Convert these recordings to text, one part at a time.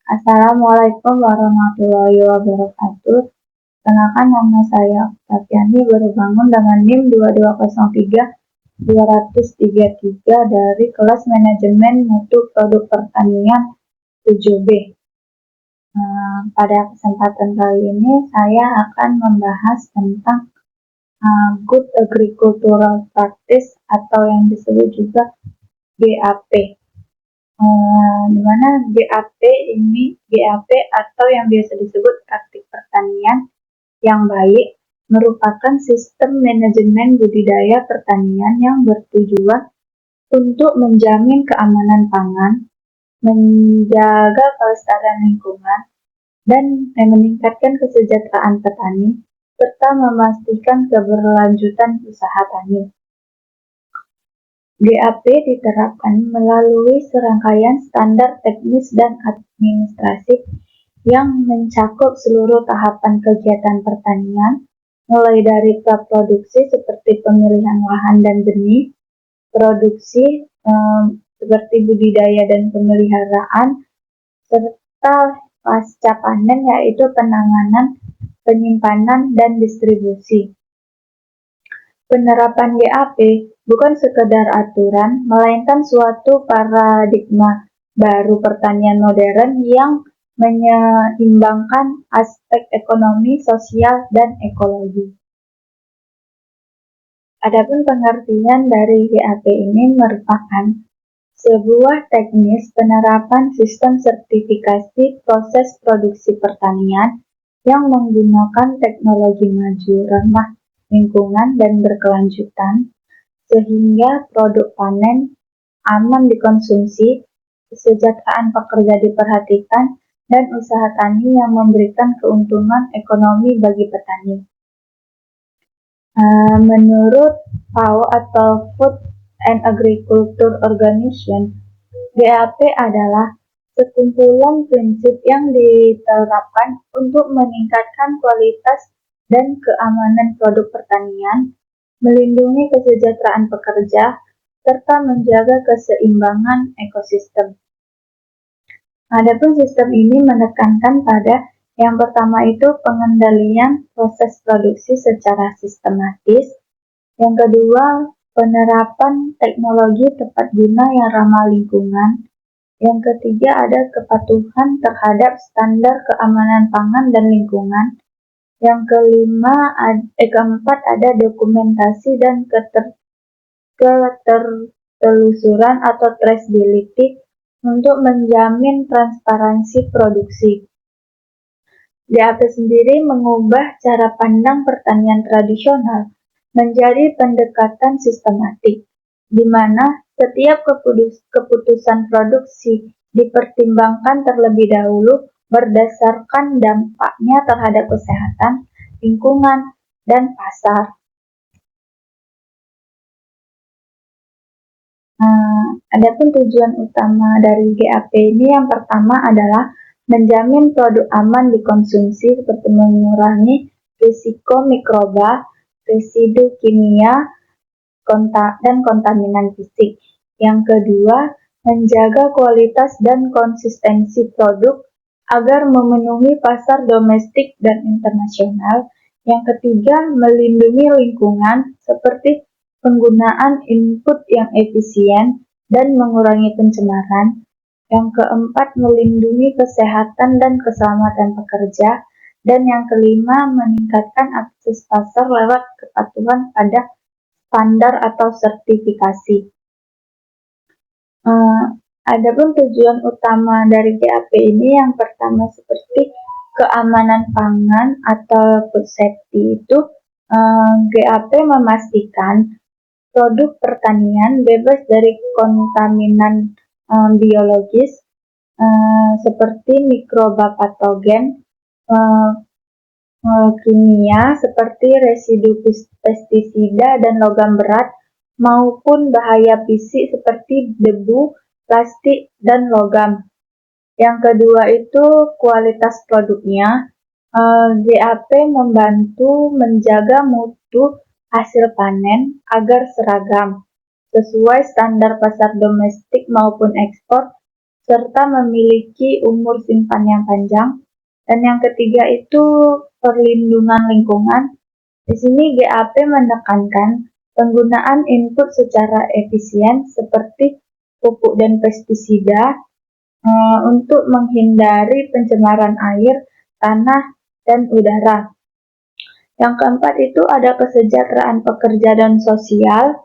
Assalamualaikum warahmatullahi wabarakatuh. Kenalkan nama saya Oktaviani Barubangun dengan NIM 2203233 dari kelas Manajemen Mutu Produk Pertanian 7B. Pada kesempatan kali ini saya akan membahas tentang Good Agricultural Practice atau yang disebut juga GAP. Di mana GAP atau yang biasa disebut praktik pertanian yang baik merupakan sistem manajemen budidaya pertanian yang bertujuan untuk menjamin keamanan pangan, menjaga kelestarian lingkungan, dan meningkatkan kesejahteraan petani, serta memastikan keberlanjutan usaha tani. GAP diterapkan melalui serangkaian standar teknis dan administratif yang mencakup seluruh tahapan kegiatan pertanian, mulai dari praproduksi seperti pemilihan lahan dan benih, produksi seperti budidaya dan pemeliharaan, serta pasca panen yaitu penanganan, penyimpanan, dan distribusi. Penerapan GAP bukan sekedar aturan, melainkan suatu paradigma baru pertanian modern yang menyeimbangkan aspek ekonomi, sosial, dan ekologi. Adapun pengertian dari GAP ini merupakan sebuah teknis penerapan sistem sertifikasi proses produksi pertanian yang menggunakan teknologi maju, ramah lingkungan, dan berkelanjutan, sehingga produk panen aman dikonsumsi, kesejahteraan pekerja diperhatikan, dan usaha tani yang memberikan keuntungan ekonomi bagi petani. Menurut FAO atau Food and Agriculture Organization, GAP adalah sekumpulan prinsip yang diterapkan untuk meningkatkan kualitas dan keamanan produk pertanian, melindungi kesejahteraan pekerja, serta menjaga keseimbangan ekosistem. Adapun sistem ini menekankan pada yang pertama itu pengendalian proses produksi secara sistematis, yang kedua penerapan teknologi tepat guna yang ramah lingkungan, yang ketiga ada kepatuhan terhadap standar keamanan pangan dan lingkungan, yang keempat ada dokumentasi dan ketertelusuran atau traceability untuk menjamin transparansi produksi. GAP sendiri mengubah cara pandang pertanian tradisional menjadi pendekatan sistematik, di mana setiap keputusan produksi dipertimbangkan terlebih dahulu berdasarkan dampaknya terhadap kesehatan, lingkungan, dan pasar. Adapun tujuan utama dari GAP ini yang pertama adalah menjamin produk aman dikonsumsi seperti mengurangi risiko mikroba, residu kimia, dan kontaminan fisik. Yang kedua, menjaga kualitas dan konsistensi produk agar memenuhi pasar domestik dan internasional. Yang ketiga, melindungi lingkungan seperti penggunaan input yang efisien dan mengurangi pencemaran. Yang keempat, melindungi kesehatan dan keselamatan pekerja. Dan yang kelima, meningkatkan akses pasar lewat kepatuhan pada standar atau sertifikasi. Adapun tujuan utama dari GAP ini yang pertama seperti keamanan pangan atau food safety itu, GAP memastikan produk pertanian bebas dari kontaminan biologis seperti mikroba patogen, kimia seperti residu pestisida dan logam berat, maupun bahaya fisik seperti debu, plastik, dan logam. Yang kedua itu kualitas produknya. GAP membantu menjaga mutu hasil panen agar seragam, sesuai standar pasar domestik maupun ekspor, serta memiliki umur simpan yang panjang. Dan yang ketiga itu perlindungan lingkungan. Di sini GAP menekankan penggunaan input secara efisien seperti pupuk dan pestisida untuk menghindari pencemaran air, tanah, dan udara. Yang keempat itu ada kesejahteraan pekerja dan sosial.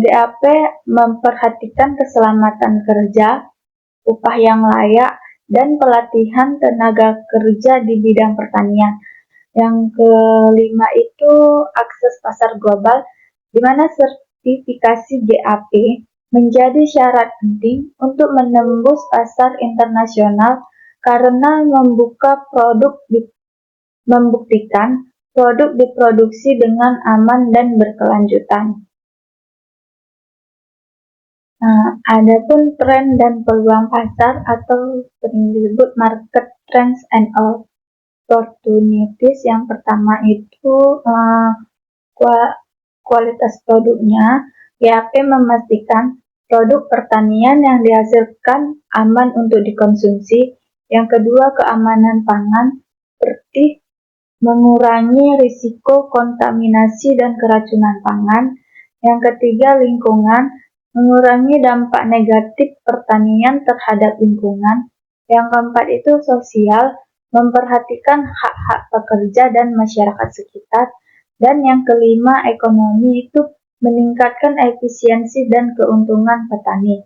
GAP memperhatikan keselamatan kerja, upah yang layak, dan pelatihan tenaga kerja di bidang pertanian. Yang kelima itu akses pasar global, di mana sertifikasi GAP menjadi syarat penting untuk menembus pasar internasional karena membuktikan produk diproduksi dengan aman dan berkelanjutan. Adapun tren dan peluang pasar atau sering disebut market trends and opportunities. Yang pertama itu kualitas produknya. GAP memastikan produk pertanian yang dihasilkan aman untuk dikonsumsi. Yang kedua, keamanan pangan seperti mengurangi risiko kontaminasi dan keracunan pangan. Yang ketiga, lingkungan, mengurangi dampak negatif pertanian terhadap lingkungan. Yang keempat itu sosial, memperhatikan hak-hak pekerja dan masyarakat sekitar. Dan yang kelima, ekonomi itu meningkatkan efisiensi dan keuntungan petani.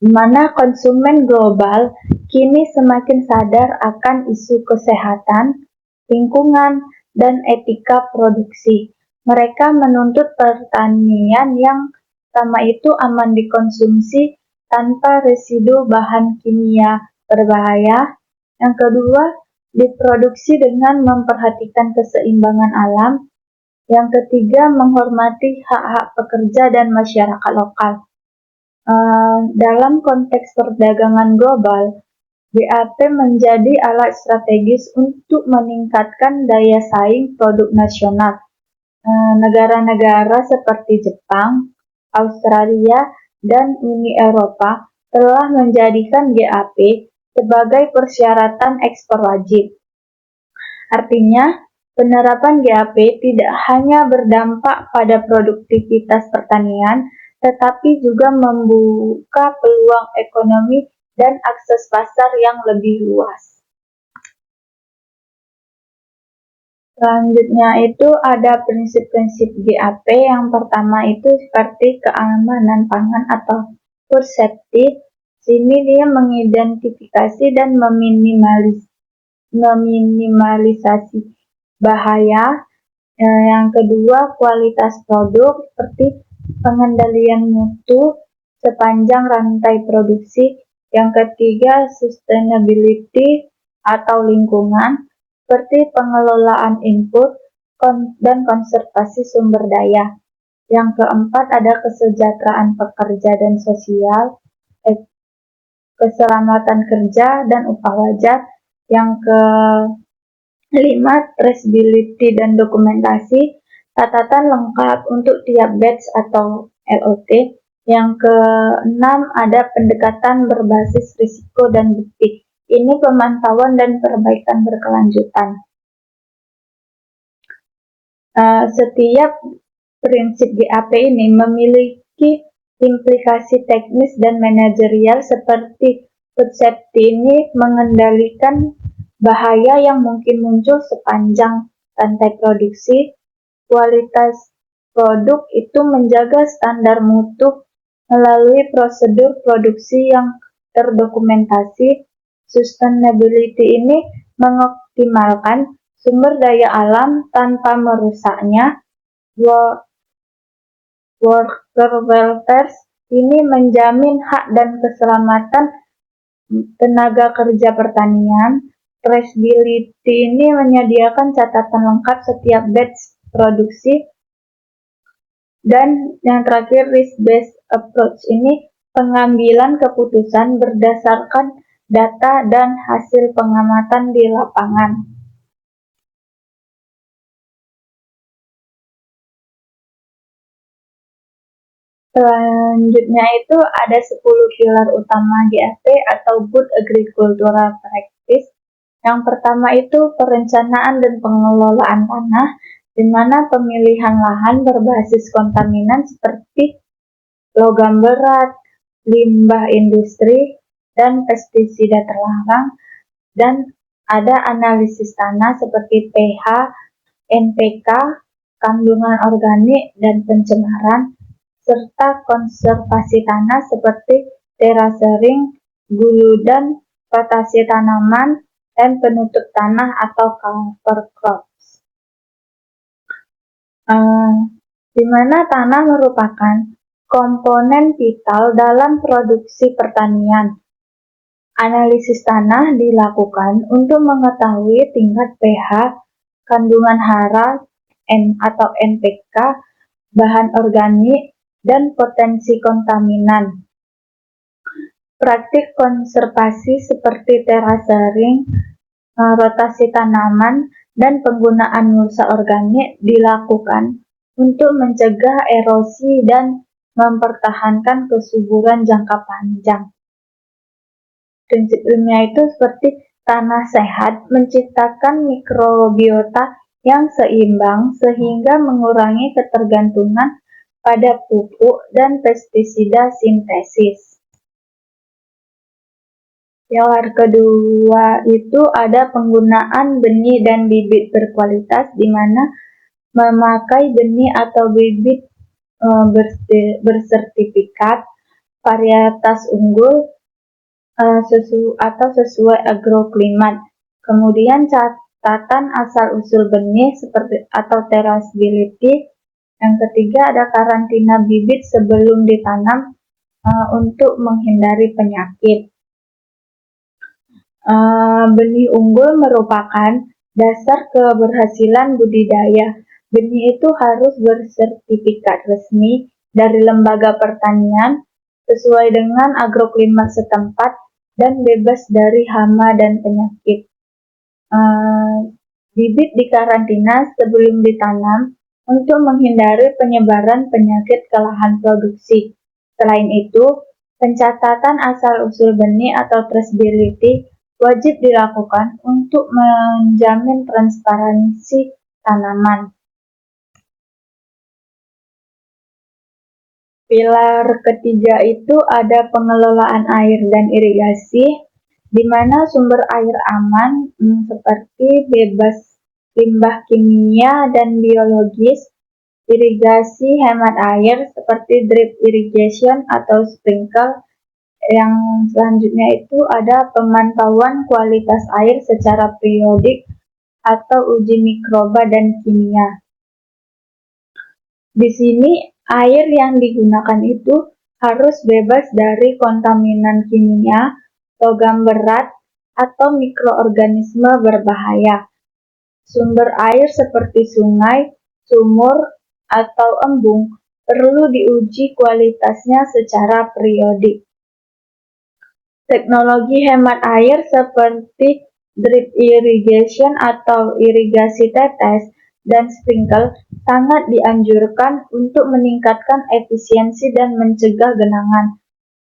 Di mana konsumen global kini semakin sadar akan isu kesehatan, lingkungan, dan etika produksi. Mereka menuntut pertanian yang pertama itu aman dikonsumsi tanpa residu bahan kimia berbahaya. Yang kedua, diproduksi dengan memperhatikan keseimbangan alam. Yang ketiga, menghormati hak-hak pekerja dan masyarakat lokal. Dalam konteks perdagangan global, GAP menjadi alat strategis untuk meningkatkan daya saing produk nasional. Negara-negara seperti Jepang, Australia, dan Uni Eropa telah menjadikan GAP sebagai persyaratan ekspor wajib. Artinya, penerapan GAP tidak hanya berdampak pada produktivitas pertanian, tetapi juga membuka peluang ekonomi dan akses pasar yang lebih luas. Selanjutnya itu ada prinsip-prinsip GAP. Yang pertama itu seperti keamanan pangan atau food safety. Sini dia mengidentifikasi dan meminimalisasi bahaya. Yang kedua, kualitas produk seperti pengendalian mutu sepanjang rantai produksi. Yang ketiga, sustainability atau lingkungan seperti pengelolaan input dan konservasi sumber daya. Yang keempat, ada kesejahteraan pekerja dan sosial, keselamatan kerja dan upah wajar. Yang kelima, traceability dan dokumentasi, catatan lengkap untuk tiap batch atau LOT. Yang keenam, ada pendekatan berbasis risiko dan bukti. Ini pemantauan dan perbaikan berkelanjutan. Setiap prinsip GAP ini memiliki implikasi teknis dan manajerial seperti food safety ini mengendalikan bahaya yang mungkin muncul sepanjang rantai produksi. Kualitas produk itu menjaga standar mutu melalui prosedur produksi yang terdokumentasi. Sustainability ini mengoptimalkan sumber daya alam tanpa merusaknya. Worker welfare ini menjamin hak dan keselamatan tenaga kerja pertanian. Traceability ini menyediakan catatan lengkap setiap batch produksi. Dan yang terakhir, risk-based approach ini pengambilan keputusan berdasarkan data dan hasil pengamatan di lapangan. Selanjutnya itu ada 10 pilar utama GAP atau Good Agricultural Practice. Yang pertama itu perencanaan dan pengelolaan tanah, di mana pemilihan lahan berbasis kontaminan seperti logam berat, limbah industri, dan pestisida terlarang, dan ada analisis tanah seperti pH, NPK, kandungan organik, dan pencemaran, serta konservasi tanah seperti terasering, guludan, rotasi tanaman, dan penutup tanah atau cover crops. Di mana tanah merupakan komponen vital dalam produksi pertanian. Analisis tanah dilakukan untuk mengetahui tingkat pH, kandungan hara atau NPK, bahan organik, dan potensi kontaminan. Praktik konservasi seperti terasering, rotasi tanaman, dan penggunaan mulsa organik dilakukan untuk mencegah erosi dan mempertahankan kesuburan jangka panjang. Prinsip ilmiah itu seperti tanah sehat menciptakan mikrobiota yang seimbang sehingga mengurangi ketergantungan pada pupuk dan pestisida sintesis. Pilar kedua itu ada penggunaan benih dan bibit berkualitas, di mana memakai benih atau bibit bersertifikat, varietas unggul, sesuai agroklimat. Kemudian catatan asal-usul benih seperti atau traceability. Yang ketiga ada karantina bibit sebelum ditanam untuk menghindari penyakit. Benih unggul merupakan dasar keberhasilan budidaya. Benih itu harus bersertifikat resmi dari lembaga pertanian sesuai dengan agroklimat setempat dan bebas dari hama dan penyakit. Bibit dikarantina sebelum ditanam untuk menghindari penyebaran penyakit ke lahan produksi. Selain itu, pencatatan asal-usul benih atau traceability wajib dilakukan untuk menjamin transparansi tanaman. Pilar ketiga itu ada pengelolaan air dan irigasi, di mana sumber air aman seperti bebas limbah kimia dan biologis, irigasi hemat air seperti drip irrigation atau sprinkle. Yang selanjutnya itu ada pemantauan kualitas air secara periodik atau uji mikroba dan kimia. Di sini air yang digunakan itu harus bebas dari kontaminan kimia, logam berat, atau mikroorganisme berbahaya. Sumber air seperti sungai, sumur, atau embung perlu diuji kualitasnya secara periodik. Teknologi hemat air seperti drip irrigation atau irigasi tetes dan sprinkle sangat dianjurkan untuk meningkatkan efisiensi dan mencegah genangan.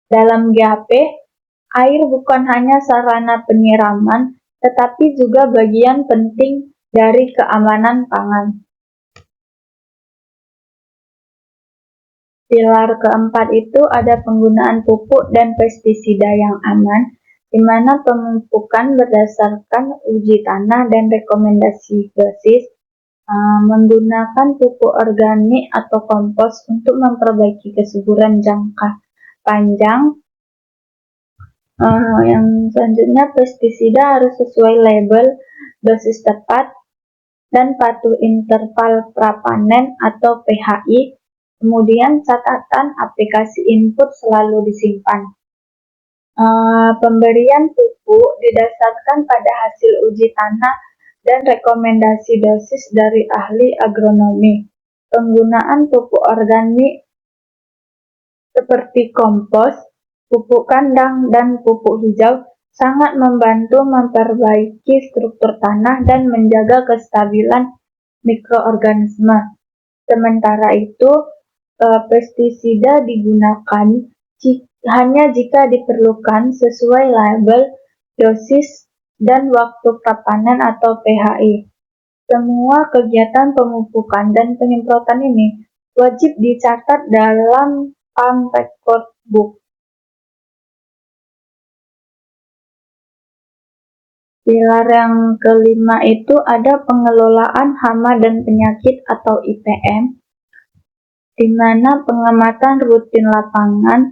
Dalam GAP, air bukan hanya sarana penyiraman, tetapi juga bagian penting dari keamanan pangan. Pilar keempat itu ada penggunaan pupuk dan pestisida yang aman, di mana pemupukan berdasarkan uji tanah dan rekomendasi dosis, menggunakan pupuk organik atau kompos untuk memperbaiki kesuburan jangka panjang. Yang selanjutnya, pestisida harus sesuai label, dosis tepat, dan patuh interval prapanen atau PHI. Kemudian catatan aplikasi input selalu disimpan. Pemberian pupuk didasarkan pada hasil uji tanah dan rekomendasi dosis dari ahli agronomi. Penggunaan pupuk organik seperti kompos, pupuk kandang, dan pupuk hijau sangat membantu memperbaiki struktur tanah dan menjaga kestabilan mikroorganisme. Sementara itu, pestisida digunakan hanya jika diperlukan sesuai label, dosis, dan waktu prapanen atau PHI. Semua kegiatan pemupukan dan penyemprotan ini wajib dicatat dalam Farm Record Book. Pilar yang kelima itu ada pengelolaan hama dan penyakit atau IPM, di mana pengamatan rutin lapangan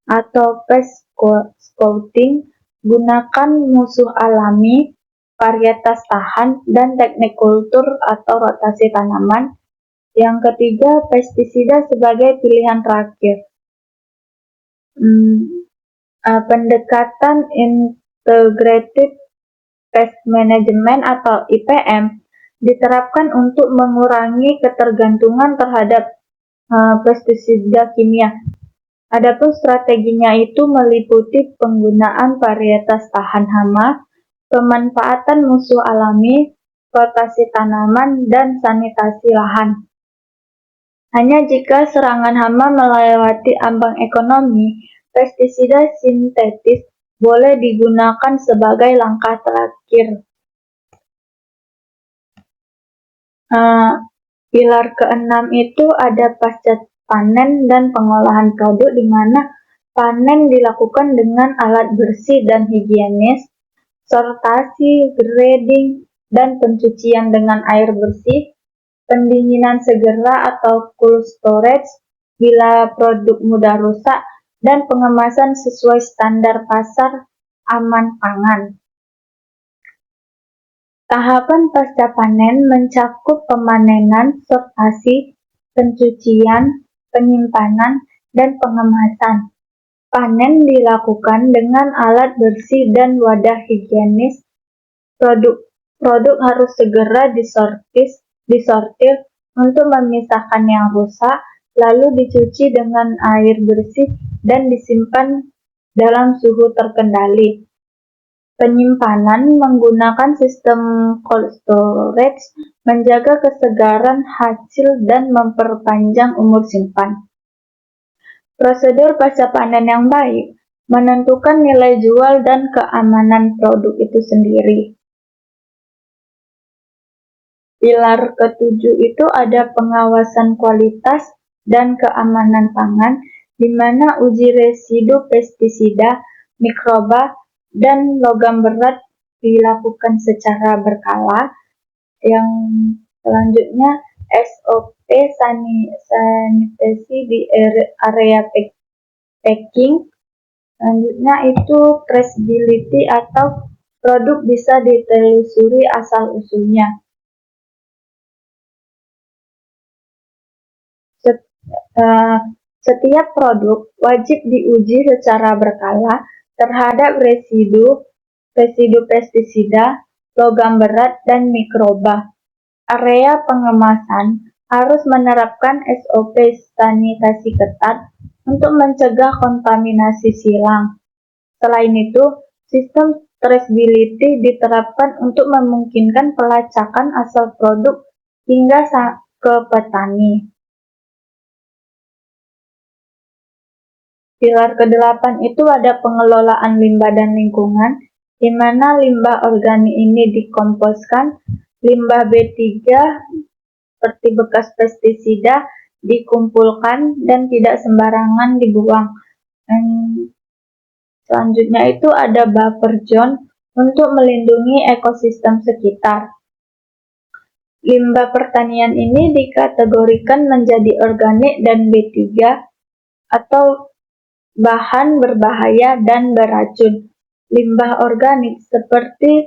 atau pest scouting, gunakan musuh alami, varietas tahan, dan teknik kultur atau rotasi tanaman. Yang ketiga, pestisida sebagai pilihan terakhir. Pendekatan Integrated Pest Management atau IPM diterapkan untuk mengurangi ketergantungan terhadap pestisida kimia. Adapun strateginya itu meliputi penggunaan varietas tahan hama, pemanfaatan musuh alami, rotasi tanaman, dan sanitasi lahan. Hanya jika serangan hama melewati ambang ekonomi, pestisida sintetis boleh digunakan sebagai langkah terakhir. Pilar keenam itu ada pasca panen dan pengolahan produk, di mana panen dilakukan dengan alat bersih dan higienis, sortasi, grading, dan pencucian dengan air bersih, pendinginan segera atau cold storage bila produk mudah rusak, dan pengemasan sesuai standar pasar aman pangan. Tahapan pasca panen mencakup pemanenan, sortasi, pencucian, penyimpanan, dan pengemasan. Panen dilakukan dengan alat bersih dan wadah higienis. Produk harus segera disortir untuk memisahkan yang rusak, lalu dicuci dengan air bersih dan disimpan dalam suhu terkendali. Penyimpanan menggunakan sistem cold storage menjaga kesegaran hasil dan memperpanjang umur simpan. Prosedur pasca panen yang baik menentukan nilai jual dan keamanan produk itu sendiri. Pilar ketujuh itu ada pengawasan kualitas dan keamanan pangan, di mana uji residu pestisida, mikroba, dan logam berat dilakukan secara berkala. Yang selanjutnya SOP sanitasi di area packing. Selanjutnya itu traceability atau produk bisa ditelusuri asal-usulnya. Setiap produk wajib diuji secara berkala terhadap residu pestisida, logam berat, dan mikroba. Area pengemasan harus menerapkan SOP sanitasi ketat untuk mencegah kontaminasi silang. Selain itu, sistem traceability diterapkan untuk memungkinkan pelacakan asal produk hingga ke petani. Pilar ke-8 itu ada pengelolaan limbah dan lingkungan, di mana limbah organik ini dikomposkan, limbah B3 seperti bekas pestisida dikumpulkan dan tidak sembarangan dibuang. Selanjutnya itu ada buffer zone untuk melindungi ekosistem sekitar. Limbah pertanian ini dikategorikan menjadi organik dan B3 atau bahan berbahaya dan beracun. Limbah organik seperti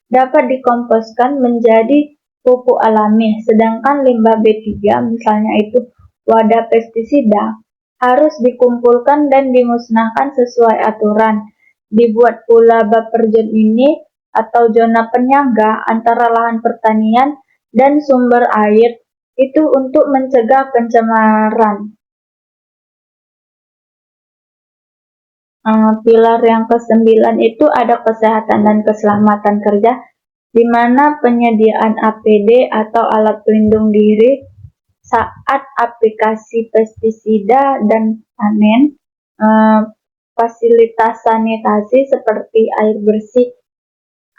dapat dikomposkan menjadi pupuk alami, sedangkan limbah B3 misalnya itu wadah pestisida harus dikumpulkan dan dimusnahkan sesuai aturan. Dibuat pula buffer zone ini atau zona penyangga antara lahan pertanian dan sumber air itu untuk mencegah pencemaran. Pilar yang ke-9 itu ada kesehatan dan keselamatan kerja, di mana penyediaan APD atau alat pelindung diri saat aplikasi pestisida dan panen, fasilitas sanitasi seperti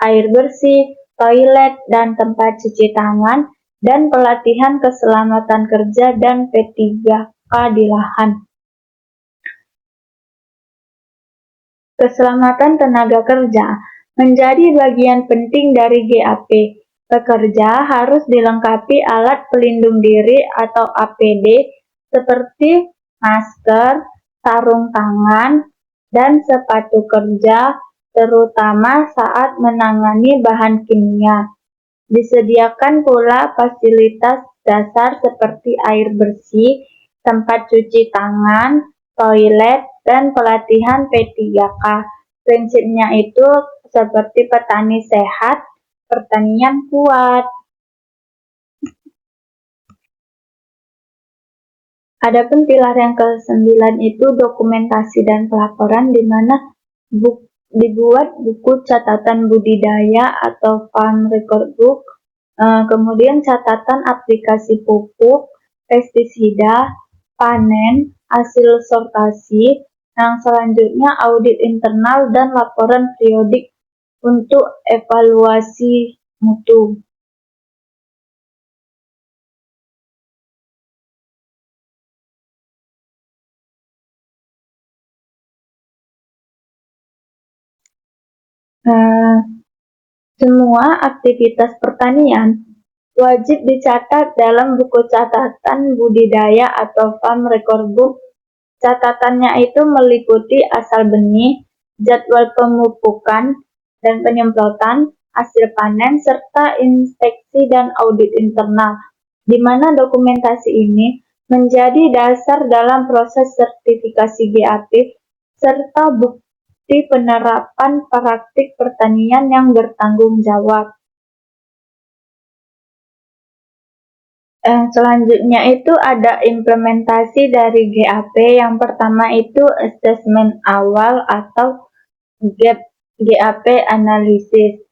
air bersih, toilet dan tempat cuci tangan, dan pelatihan keselamatan kerja dan P3K di lahan. Keselamatan tenaga kerja menjadi bagian penting dari GAP. Pekerja harus dilengkapi alat pelindung diri atau APD seperti masker, sarung tangan, dan sepatu kerja, terutama saat menangani bahan kimia. Disediakan pula fasilitas dasar seperti air bersih, tempat cuci tangan, toilet, dan pelatihan P3K. Prinsipnya itu seperti petani sehat, pertanian kuat. Adapun pilar yang ke-9 itu dokumentasi dan pelaporan, di mana dibuat buku catatan budidaya atau farm record book, kemudian catatan aplikasi pupuk, pestisida, panen, hasil sortasi, yang selanjutnya audit internal dan laporan periodik untuk evaluasi mutu. Semua aktivitas pertanian wajib dicatat dalam buku catatan budidaya atau farm record book. Catatannya itu meliputi asal benih, jadwal pemupukan dan penyemprotan, hasil panen, serta inspeksi dan audit internal, di mana dokumentasi ini menjadi dasar dalam proses sertifikasi GAP serta bukti penerapan praktik pertanian yang bertanggung jawab. Selanjutnya itu ada implementasi dari GAP. Yang pertama itu asesmen awal atau GAP analisis.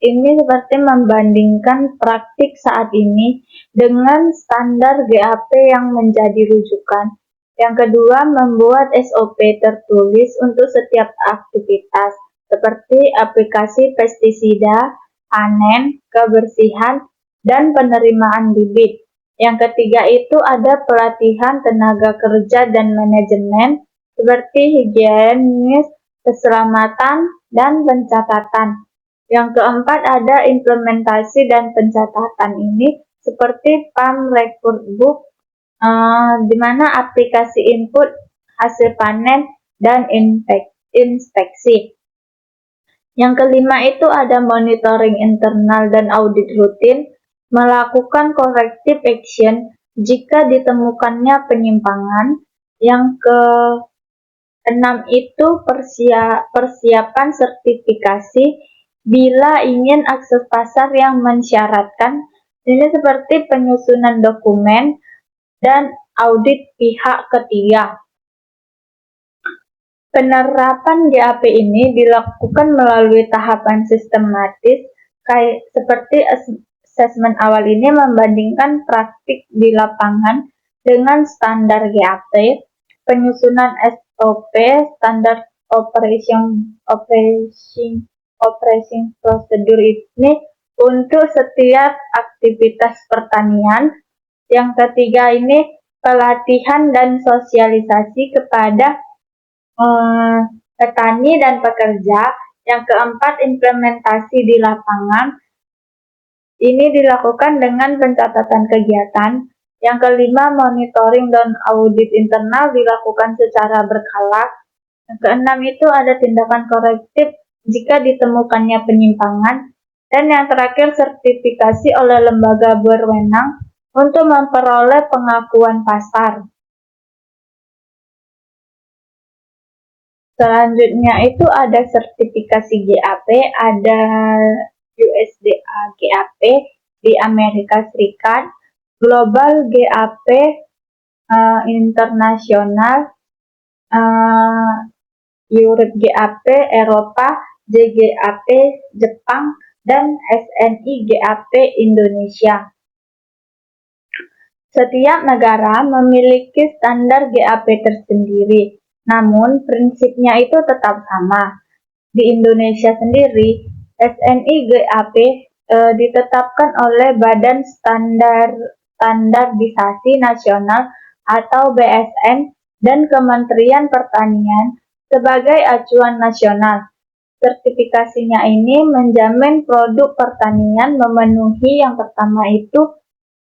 Ini seperti membandingkan praktik saat ini dengan standar GAP yang menjadi rujukan. Yang kedua, membuat SOP tertulis untuk setiap aktivitas, seperti aplikasi pestisida, panen, kebersihan, dan penerimaan bibit. Yang ketiga itu ada pelatihan tenaga kerja dan manajemen, seperti higienis, keselamatan, dan pencatatan. Yang keempat ada implementasi dan pencatatan ini seperti farm record book, di mana aplikasi input, hasil panen, dan inspeksi. Yang kelima itu ada monitoring internal dan audit rutin, melakukan corrective action jika ditemukannya penyimpangan. Yang keenam itu persiapan sertifikasi bila ingin akses pasar yang mensyaratkan. Ini seperti penyusunan dokumen dan audit pihak ketiga. Penerapan GAP ini dilakukan melalui tahapan sistematis, seperti asesmen awal ini membandingkan praktik di lapangan dengan standar GAP, penyusunan SOP, standar operation procedure ini untuk setiap aktivitas pertanian. Yang ketiga ini pelatihan dan sosialisasi kepada petani dan pekerja. Yang keempat, implementasi di lapangan. Ini dilakukan dengan pencatatan kegiatan. Yang kelima, monitoring dan audit internal dilakukan secara berkala. Yang keenam itu ada tindakan korektif jika ditemukannya penyimpangan. Dan yang terakhir, sertifikasi oleh lembaga berwenang untuk memperoleh pengakuan pasar. Selanjutnya itu ada sertifikasi GAP, ada USDA GAP di Amerika Serikat, Global GAP internasional, Europe GAP Eropa, JGAP Jepang, dan SNI GAP Indonesia. Setiap negara memiliki standar GAP tersendiri, namun prinsipnya itu tetap sama. Di Indonesia sendiri, SNI GAP ditetapkan oleh Badan Standarisasi Nasional atau BSN dan Kementerian Pertanian sebagai acuan nasional. Sertifikasinya ini menjamin produk pertanian memenuhi yang pertama itu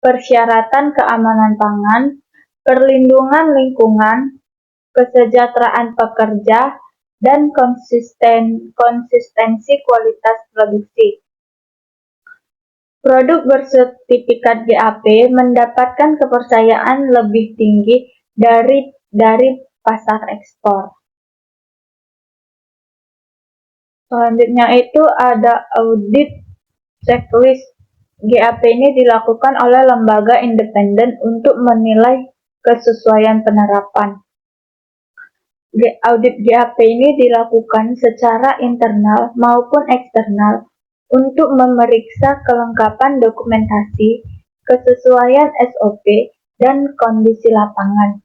persyaratan keamanan pangan, perlindungan lingkungan, kesejahteraan pekerja, dan konsistensi kualitas produksi. Produk bersertifikat GAP mendapatkan kepercayaan lebih tinggi dari pasar ekspor. Selanjutnya itu ada audit checklist. GAP ini dilakukan oleh lembaga independen untuk menilai kesesuaian penerapan. Audit GAP ini dilakukan secara internal maupun eksternal untuk memeriksa kelengkapan dokumentasi, kesesuaian SOP, dan kondisi lapangan.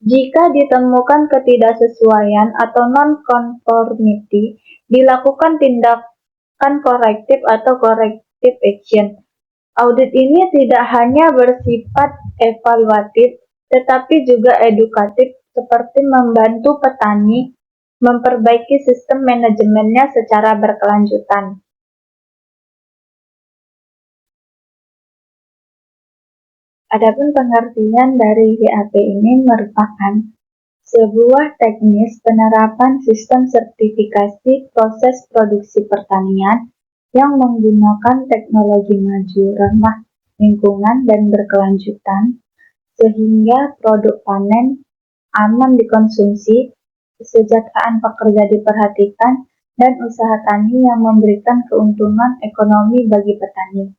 Jika ditemukan ketidaksesuaian atau non-conformity, dilakukan tindakan korektif atau corrective action. Audit ini tidak hanya bersifat evaluatif, tetapi juga edukatif, seperti membantu petani memperbaiki sistem manajemennya secara berkelanjutan. Adapun pengertian dari GAP ini merupakan sebuah teknis penerapan sistem sertifikasi proses produksi pertanian yang menggunakan teknologi maju, ramah lingkungan, dan berkelanjutan, sehingga produk panen aman dikonsumsi, kesejahteraan pekerja diperhatikan, dan usaha tani yang memberikan keuntungan ekonomi bagi petani.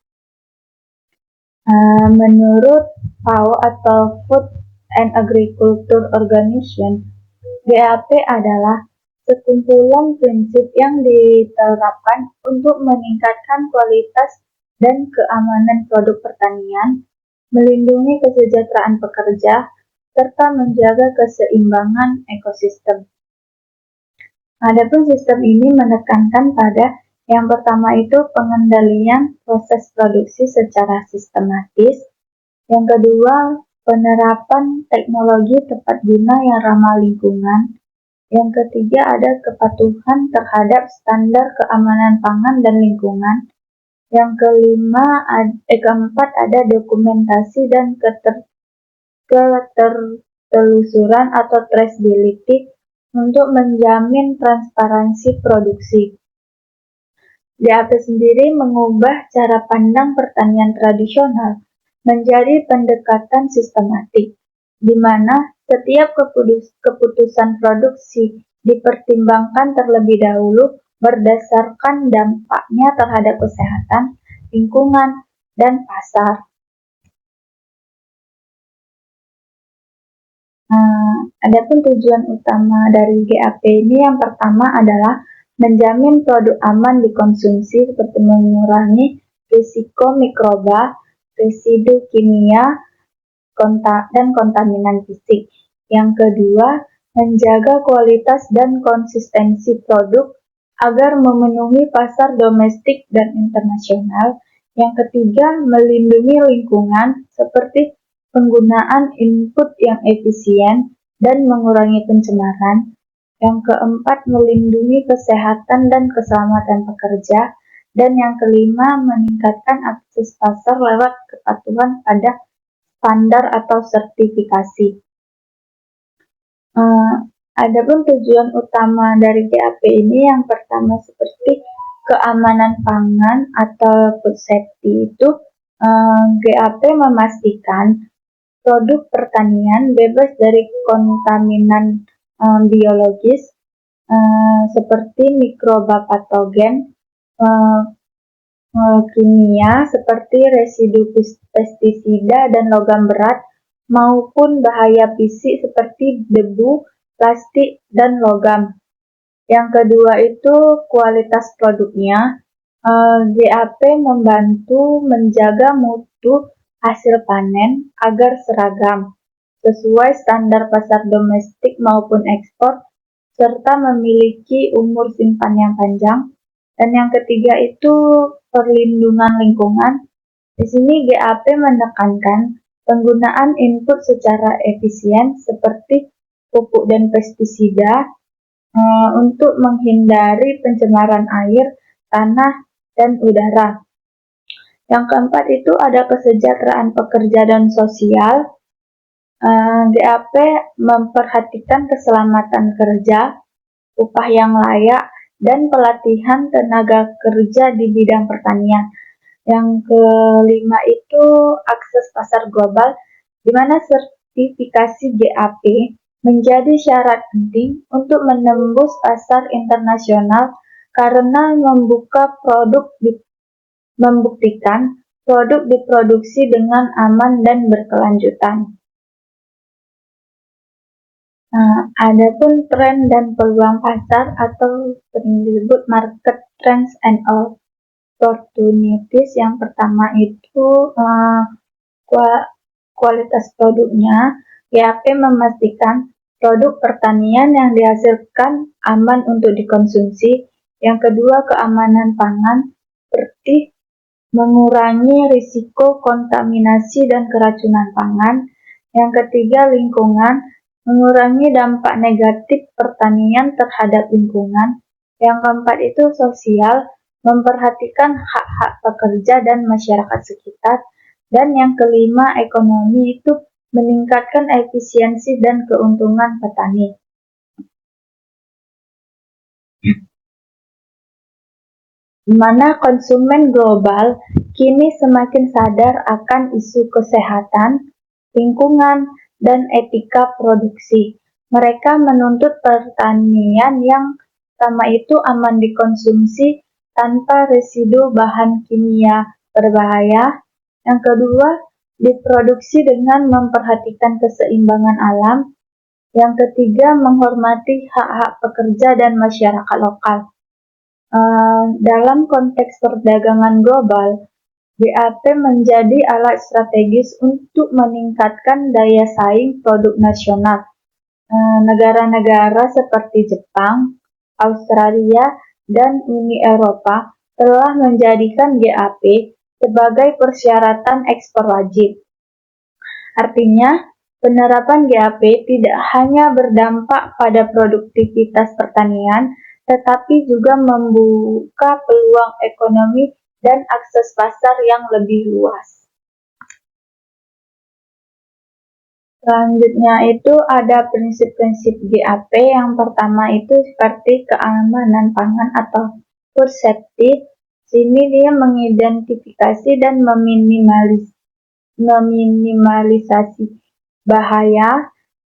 Menurut FAO atau Food and Agriculture Organization, GAP adalah sekumpulan prinsip yang diterapkan untuk meningkatkan kualitas dan keamanan produk pertanian, melindungi kesejahteraan pekerja, serta menjaga keseimbangan ekosistem. Adapun sistem ini menekankan pada yang pertama itu pengendalian proses produksi secara sistematis, yang kedua penerapan teknologi tepat guna yang ramah lingkungan, yang ketiga ada kepatuhan terhadap standar keamanan pangan dan lingkungan, yang keempat ada dokumentasi dan ketertelusuran atau traceability untuk menjamin transparansi produksi. GAP sendiri mengubah cara pandang pertanian tradisional menjadi pendekatan sistematik, di mana setiap keputusan produksi dipertimbangkan terlebih dahulu berdasarkan dampaknya terhadap kesehatan, lingkungan, dan pasar. Adapun tujuan utama dari GAP ini yang pertama adalah menjamin produk aman dikonsumsi seperti mengurangi risiko mikroba, residu kimia, dan kontaminan fisik. Yang kedua, menjaga kualitas dan konsistensi produk agar memenuhi pasar domestik dan internasional. Yang ketiga, melindungi lingkungan seperti penggunaan input yang efisien dan mengurangi pencemaran. Yang keempat, melindungi kesehatan dan keselamatan pekerja. Dan yang kelima, meningkatkan akses pasar lewat kepatuhan pada standar atau sertifikasi. Adapun tujuan utama dari GAP ini yang pertama seperti keamanan pangan atau food safety itu, GAP memastikan produk pertanian bebas dari kontaminan biologis seperti mikroba patogen, kimia seperti residu pestisida dan logam berat, maupun bahaya fisik seperti debu, plastik, dan logam. Yang kedua itu kualitas produknya. GAP membantu menjaga mutu hasil panen agar seragam, sesuai standar pasar domestik maupun ekspor, serta memiliki umur simpan yang panjang. Dan yang ketiga itu perlindungan lingkungan. Di sini GAP menekankan penggunaan input secara efisien seperti pupuk dan pestisida untuk menghindari pencemaran air, tanah, dan udara. Yang keempat itu ada kesejahteraan pekerja dan sosial. GAP memperhatikan keselamatan kerja, upah yang layak, dan pelatihan tenaga kerja di bidang pertanian. Yang kelima itu akses pasar global, di mana sertifikasi GAP menjadi syarat penting untuk menembus pasar internasional karena membuktikan produk diproduksi dengan aman dan berkelanjutan. Adapun tren dan peluang pasar atau sering disebut market trends and opportunities. Yang pertama itu kualitas produknya. GAP memastikan produk pertanian yang dihasilkan aman untuk dikonsumsi. Yang kedua, keamanan pangan, seperti mengurangi risiko kontaminasi dan keracunan pangan. Yang ketiga, lingkungan, mengurangi dampak negatif pertanian terhadap lingkungan. Yang keempat itu sosial, memperhatikan hak-hak pekerja dan masyarakat sekitar. Dan yang kelima, ekonomi itu meningkatkan efisiensi dan keuntungan petani. Di mana konsumen global kini semakin sadar akan isu kesehatan, lingkungan, dan etika produksi. Mereka menuntut pertanian yang pertama itu aman dikonsumsi tanpa residu bahan kimia berbahaya. Yang kedua, diproduksi dengan memperhatikan keseimbangan alam. Yang ketiga, menghormati hak-hak pekerja dan masyarakat lokal. Dalam konteks perdagangan global, GAP menjadi alat strategis untuk meningkatkan daya saing produk nasional. Negara-negara seperti Jepang, Australia, dan Uni Eropa telah menjadikan GAP sebagai persyaratan ekspor wajib. Artinya, penerapan GAP tidak hanya berdampak pada produktivitas pertanian, tetapi juga membuka peluang ekonomi dan akses pasar yang lebih luas. Selanjutnya itu ada prinsip-prinsip GAP. Yang pertama itu seperti keamanan pangan atau food safety. Sini dia mengidentifikasi dan meminimalisasi bahaya.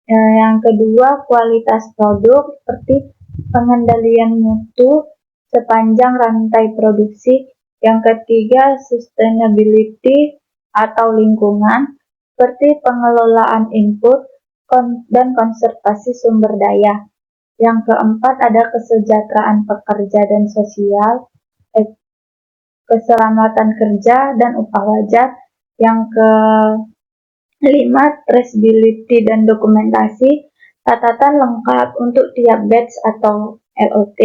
Yang kedua, kualitas produk seperti pengendalian mutu sepanjang rantai produksi. Yang ketiga, sustainability atau lingkungan seperti pengelolaan input dan konservasi sumber daya. Yang keempat, ada kesejahteraan pekerja dan sosial, keselamatan kerja dan upah wajar. Yang kelima, traceability dan dokumentasi, catatan lengkap untuk tiap batch atau LOT.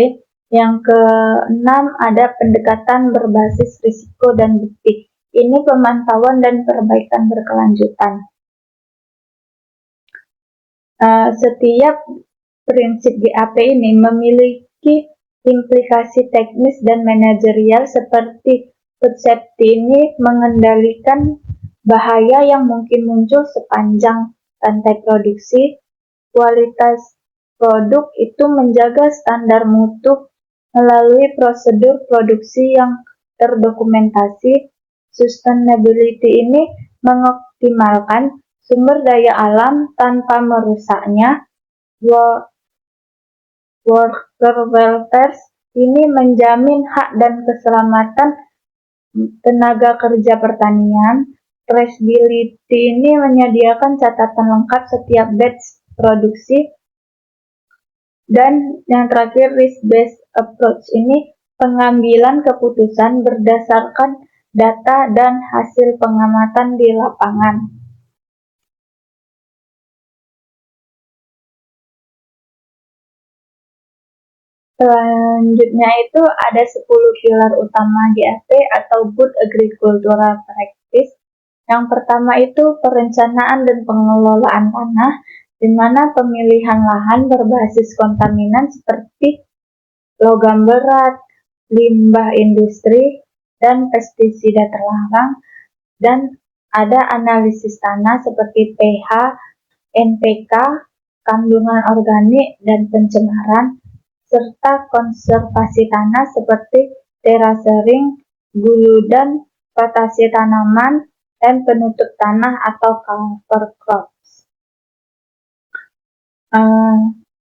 Yang keenam, ada pendekatan berbasis risiko dan bukti. Ini pemantauan dan perbaikan berkelanjutan. Setiap prinsip GAP ini memiliki implikasi teknis dan manajerial. Seperti food safety ini mengendalikan bahaya yang mungkin muncul sepanjang rantai produksi. Kualitas produk itu menjaga standar mutu melalui prosedur produksi yang terdokumentasi. Sustainability ini mengoptimalkan sumber daya alam tanpa merusaknya. Worker welfare ini menjamin hak dan keselamatan tenaga kerja pertanian. Traceability ini menyediakan catatan lengkap setiap batch produksi. Dan yang terakhir, risk-based approach ini pengambilan keputusan berdasarkan data dan hasil pengamatan di lapangan. Selanjutnya itu ada 10 pilar utama GAP atau Good Agricultural Practice. Yang pertama itu perencanaan dan pengelolaan tanah, di mana pemilihan lahan berbasis kontaminan seperti logam berat, limbah industri, dan pestisida terlarang, dan ada analisis tanah seperti pH, NPK, kandungan organik, dan pencemaran, serta konservasi tanah seperti terasering, guludan, rotasi tanaman, dan penutup tanah atau cover crops.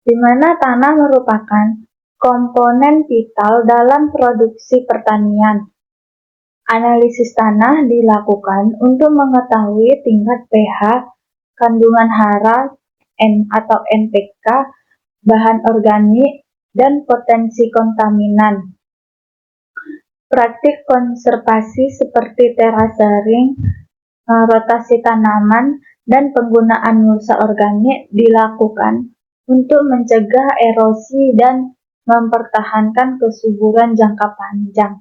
Di mana tanah merupakan komponen vital dalam produksi pertanian. Analisis tanah dilakukan untuk mengetahui tingkat pH, kandungan hara atau NPK, bahan organik, dan potensi kontaminan. Praktik konservasi seperti terasering, rotasi tanaman, dan penggunaan mulsa organik dilakukan untuk mencegah erosi dan mempertahankan kesuburan jangka panjang.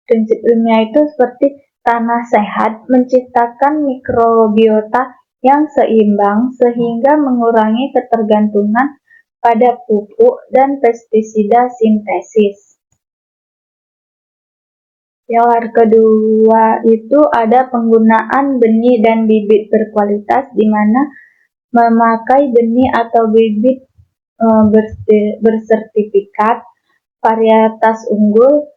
Prinsip ilmiah itu seperti tanah sehat menciptakan mikrobiota yang seimbang sehingga mengurangi ketergantungan pada pupuk dan pestisida sintesis. Pilar kedua itu ada penggunaan benih dan bibit berkualitas, di mana memakai benih atau bibit bersertifikat, varietas unggul,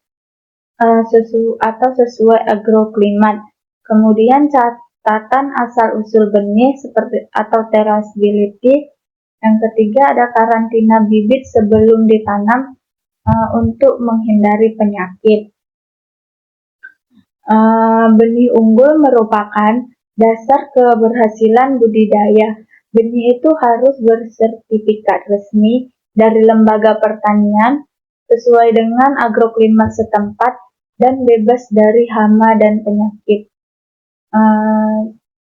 sesuai agroklimat. Kemudian catatan asal-usul benih seperti atau traceability. Yang ketiga ada karantina bibit sebelum ditanam untuk menghindari penyakit. Benih unggul merupakan dasar keberhasilan budidaya. Benih itu harus bersertifikat resmi dari lembaga pertanian sesuai dengan agroklimat setempat dan bebas dari hama dan penyakit.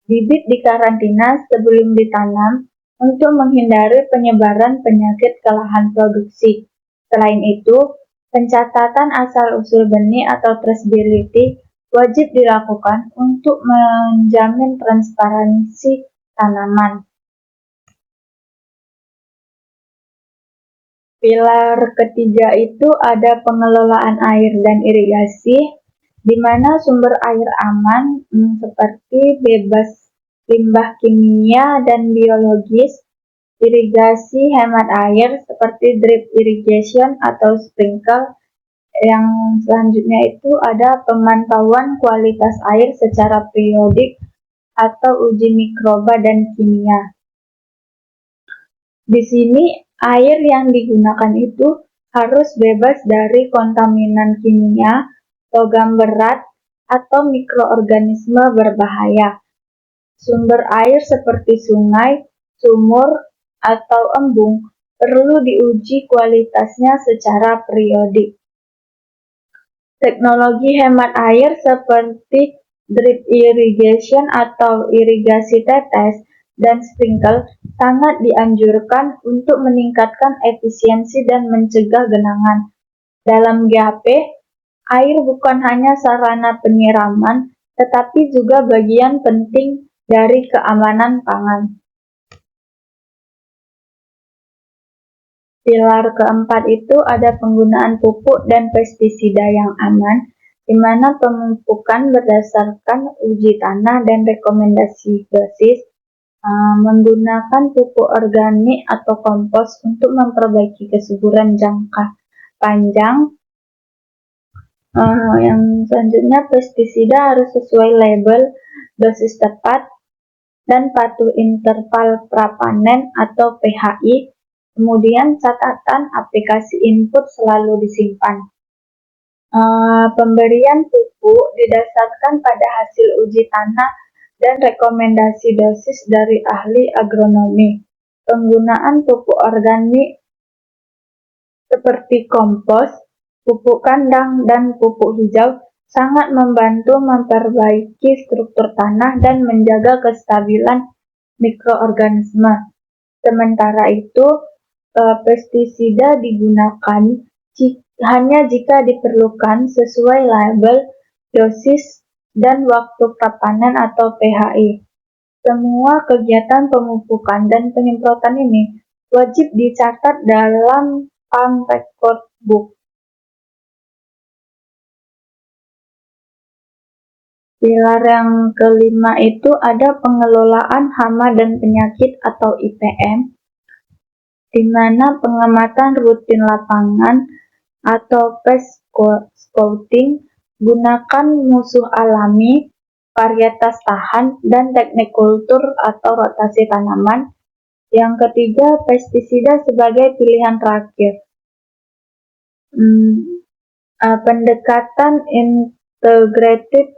Bibit dikarantina sebelum ditanam untuk menghindari penyebaran penyakit ke lahan produksi. Selain itu, pencatatan asal-usul benih atau traceability wajib dilakukan untuk menjamin transparansi tanaman. Pilar ketiga itu ada pengelolaan air dan irigasi, di mana sumber air aman seperti bebas limbah kimia dan biologis, irigasi hemat air seperti drip irrigation atau sprinkle. Yang selanjutnya itu ada pemantauan kualitas air secara periodik atau uji mikroba dan kimia. Di sini air yang digunakan itu harus bebas dari kontaminan kimia, logam berat, atau mikroorganisme berbahaya. Sumber air seperti sungai, sumur, atau embung perlu diuji kualitasnya secara periodik. Teknologi hemat air seperti drip irrigation atau irigasi tetes dan sprinkle sangat dianjurkan untuk meningkatkan efisiensi dan mencegah genangan. Dalam GAP, air bukan hanya sarana penyiraman, tetapi juga bagian penting dari keamanan pangan. Pilar keempat itu ada penggunaan pupuk dan pestisida yang aman, di mana pemupukan berdasarkan uji tanah dan rekomendasi dosis, menggunakan pupuk organik atau kompos untuk memperbaiki kesuburan jangka panjang. Yang selanjutnya, pestisida harus sesuai label, dosis tepat, dan patuh interval prapanen atau PHI. Kemudian catatan aplikasi input selalu disimpan. Pemberian pupuk didasarkan pada hasil uji tanah dan rekomendasi dosis dari ahli agronomi. Penggunaan pupuk organik seperti kompos, pupuk kandang, dan pupuk hijau sangat membantu memperbaiki struktur tanah dan menjaga kestabilan mikroorganisme. Sementara itu, pestisida digunakan hanya jika diperlukan sesuai label, dosis, dan waktu prapanen atau PHI. Semua kegiatan pemupukan dan penyemprotan ini wajib dicatat dalam Farm Record Book. Pilar yang kelima itu ada pengelolaan hama dan penyakit atau IPM, di mana pengamatan rutin lapangan atau pest scouting, gunakan musuh alami, varietas tahan, dan teknik kultur atau rotasi tanaman. Yang ketiga, pestisida sebagai pilihan terakhir. Pendekatan Integrated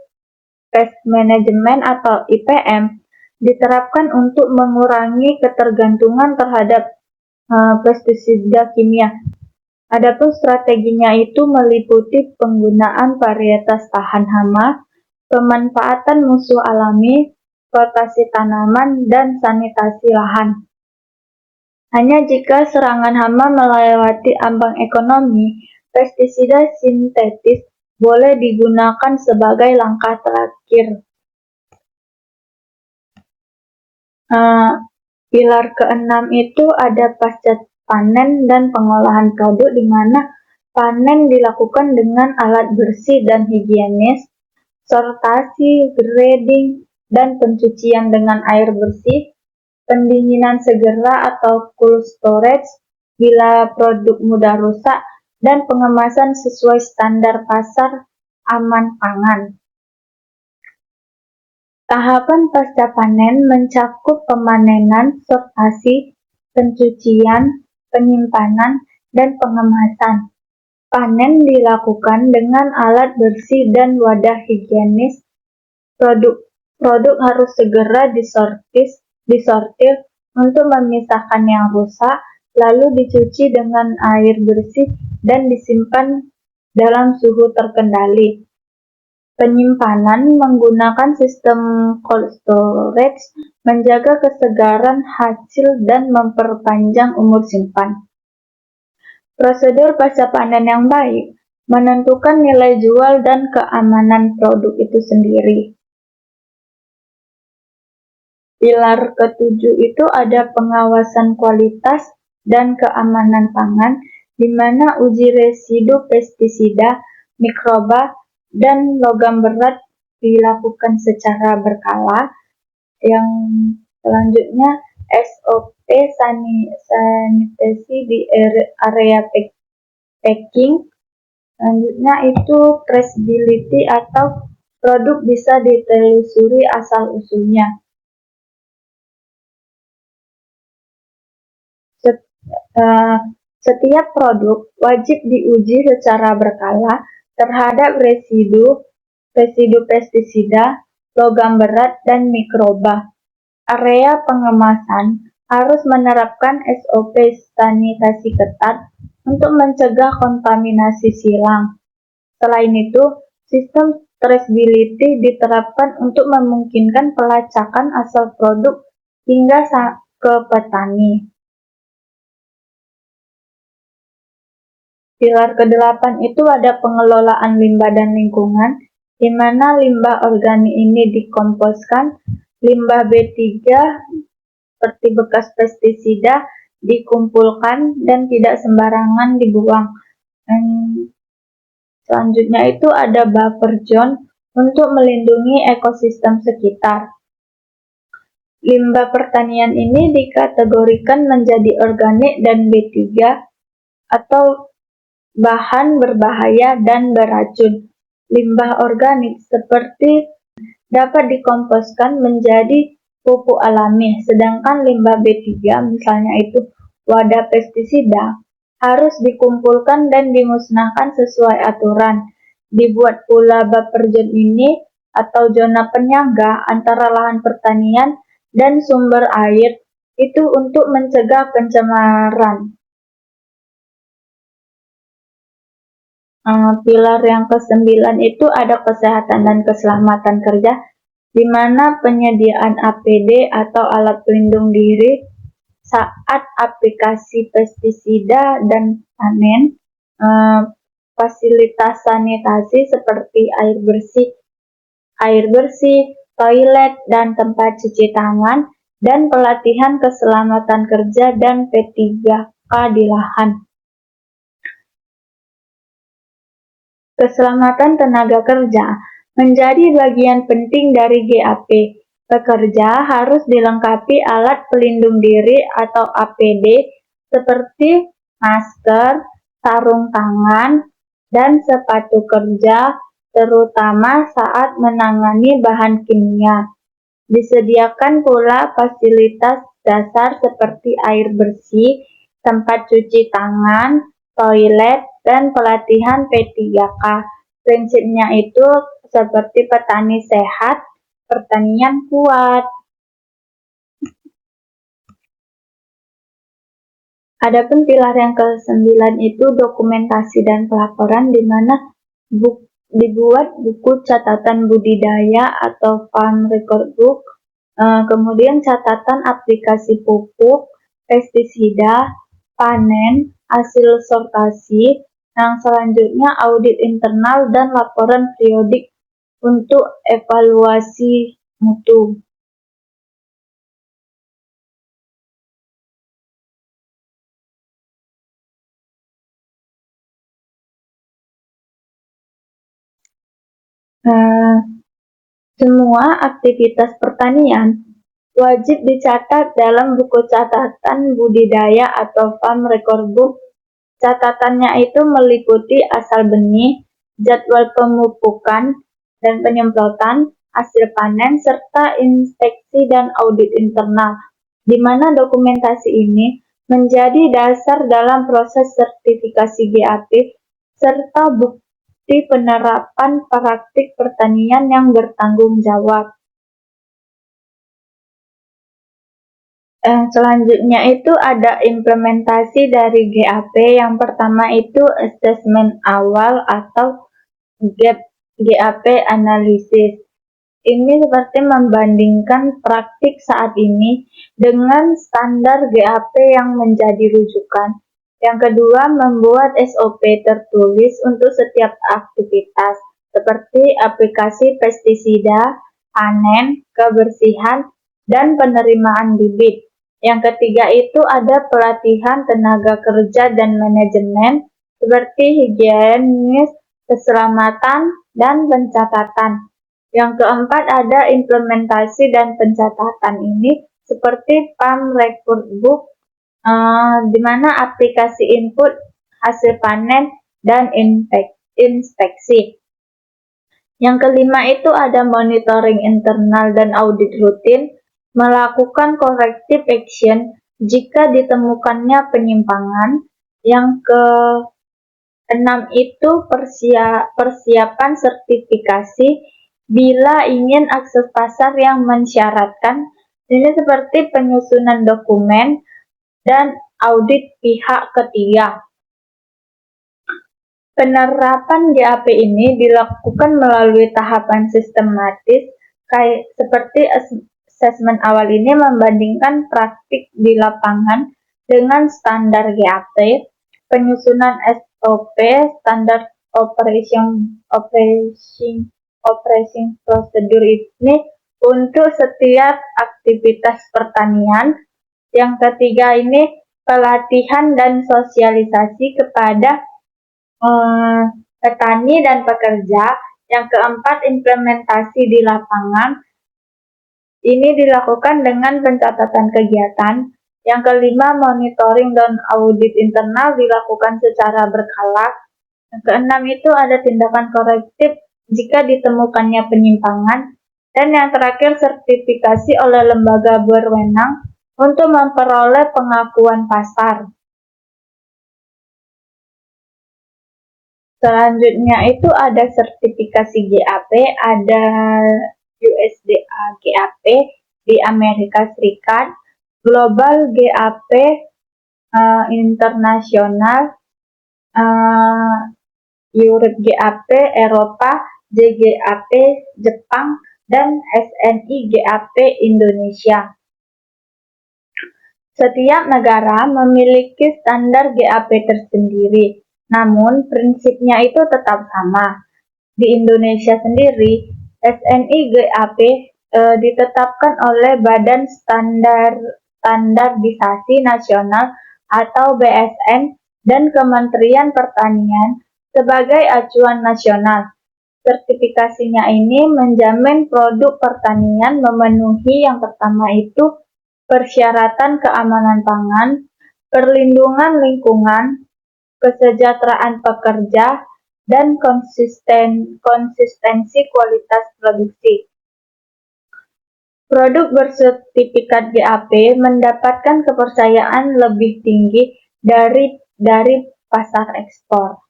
Pest Management atau IPM diterapkan untuk mengurangi ketergantungan terhadap pestisida kimia. Adapun strateginya itu meliputi penggunaan varietas tahan hama, pemanfaatan musuh alami, rotasi tanaman, dan sanitasi lahan. Hanya jika serangan hama melewati ambang ekonomi, pestisida sintetis boleh digunakan sebagai langkah terakhir. Pilar keenam itu ada pasca panen dan pengolahan produk, di mana panen dilakukan dengan alat bersih dan higienis, sortasi, grading, dan pencucian dengan air bersih, pendinginan segera atau cold storage bila produk mudah rusak, dan pengemasan sesuai standar pasar aman pangan. Tahapan pasca panen mencakup pemanenan, sortasi, pencucian, penyimpanan, dan pengemasan. Panen dilakukan dengan alat bersih dan wadah higienis. Produk harus segera disortir untuk memisahkan yang rusak, lalu dicuci dengan air bersih dan disimpan dalam suhu terkendali. Penyimpanan menggunakan sistem cold storage menjaga kesegaran hasil dan memperpanjang umur simpan. Prosedur pasca panen yang baik menentukan nilai jual dan keamanan produk itu sendiri. Pilar ketujuh itu ada pengawasan kualitas dan keamanan pangan, di mana uji residu pestisida, mikroba, dan logam berat dilakukan secara berkala. Yang selanjutnya SOP sanitasi di area packing. Selanjutnya itu traceability atau produk bisa ditelusuri asal-usulnya. Setiap produk wajib diuji secara berkala terhadap residu pestisida, logam berat, dan mikroba. Area pengemasan harus menerapkan SOP sanitasi ketat untuk mencegah kontaminasi silang. Selain itu, sistem traceability diterapkan untuk memungkinkan pelacakan asal produk hingga ke petani. Pilar ke-8 itu ada pengelolaan limbah dan lingkungan, di mana limbah organik ini dikomposkan, limbah B3 seperti bekas pestisida dikumpulkan dan tidak sembarangan dibuang. Selanjutnya itu ada buffer zone untuk melindungi ekosistem sekitar. Limbah pertanian ini dikategorikan menjadi organik dan B3 atau bahan berbahaya dan beracun. Limbah organik seperti dapat dikomposkan menjadi pupuk alami, sedangkan limbah B3 misalnya itu wadah pestisida harus dikumpulkan dan dimusnahkan sesuai aturan. Dibuat pula buffer zone ini atau zona penyangga antara lahan pertanian dan sumber air itu untuk mencegah pencemaran. Pilar yang ke-9 itu ada kesehatan dan keselamatan kerja, di mana penyediaan APD atau alat pelindung diri saat aplikasi pestisida dan panen, fasilitas sanitasi seperti air bersih, toilet dan tempat cuci tangan, dan pelatihan keselamatan kerja dan P3K di lahan. Keselamatan tenaga kerja menjadi bagian penting dari GAP. Pekerja harus dilengkapi alat pelindung diri atau APD seperti masker, sarung tangan, dan sepatu kerja, terutama saat menangani bahan kimia. Disediakan pula fasilitas dasar seperti air bersih, tempat cuci tangan, toilet, dan pelatihan P3K. Prinsipnya itu seperti petani sehat, pertanian kuat. Adapun pilar yang ke-9 itu dokumentasi dan pelaporan, di mana dibuat buku catatan budidaya atau farm record book, kemudian catatan aplikasi pupuk, pestisida, panen, hasil sortasi, yang selanjutnya audit internal dan laporan periodik untuk evaluasi mutu. Semua aktivitas pertanian wajib dicatat dalam buku catatan budidaya atau farm record book. Catatannya itu meliputi asal benih, jadwal pemupukan dan penyemprotan, hasil panen, serta inspeksi dan audit internal, di mana dokumentasi ini menjadi dasar dalam proses sertifikasi GAP serta bukti penerapan praktik pertanian yang bertanggung jawab. Selanjutnya itu ada implementasi dari GAP. Yang pertama itu asesmen awal atau GAP analisis. Ini seperti membandingkan praktik saat ini dengan standar GAP yang menjadi rujukan. Yang kedua, membuat SOP tertulis untuk setiap aktivitas, seperti aplikasi pestisida, panen, kebersihan, dan penerimaan bibit. Yang ketiga itu ada pelatihan tenaga kerja dan manajemen, seperti higienis, keselamatan, dan pencatatan. Yang keempat ada implementasi dan pencatatan ini seperti farm record book, di mana aplikasi input, hasil panen, dan inspeksi. Yang kelima itu ada monitoring internal dan audit rutin, melakukan corrective action jika ditemukannya penyimpangan. Yang keenam itu persiapan sertifikasi bila ingin akses pasar yang mensyaratkan. Ini seperti penyusunan dokumen dan audit pihak ketiga. Penerapan GAP ini dilakukan melalui tahapan sistematis, seperti asesmen awal ini membandingkan praktik di lapangan dengan standar GAP, penyusunan SOP, standar operation procedure ini untuk setiap aktivitas pertanian. Yang ketiga ini pelatihan dan sosialisasi kepada petani dan pekerja. Yang keempat, implementasi di lapangan. Ini dilakukan dengan pencatatan kegiatan. Yang kelima, monitoring dan audit internal dilakukan secara berkala. Yang keenam itu ada tindakan korektif jika ditemukannya penyimpangan. Dan yang terakhir, sertifikasi oleh lembaga berwenang untuk memperoleh pengakuan pasar. Selanjutnya itu ada sertifikasi GAP, ada USDA GAP di Amerika Serikat, Global GAP internasional, Europe GAP Eropa, JGAP Jepang, dan SNI GAP Indonesia. Setiap negara memiliki standar GAP tersendiri, namun prinsipnya itu tetap sama. Di Indonesia sendiri, SNI GAP ditetapkan oleh Badan Standarisasi Nasional atau BSN dan Kementerian Pertanian sebagai acuan nasional. Sertifikasinya ini menjamin produk pertanian memenuhi yang pertama itu persyaratan keamanan pangan, perlindungan lingkungan, kesejahteraan pekerja, dan konsistensi kualitas produksi. Produk bersertifikat GAP mendapatkan kepercayaan lebih tinggi dari pasar ekspor.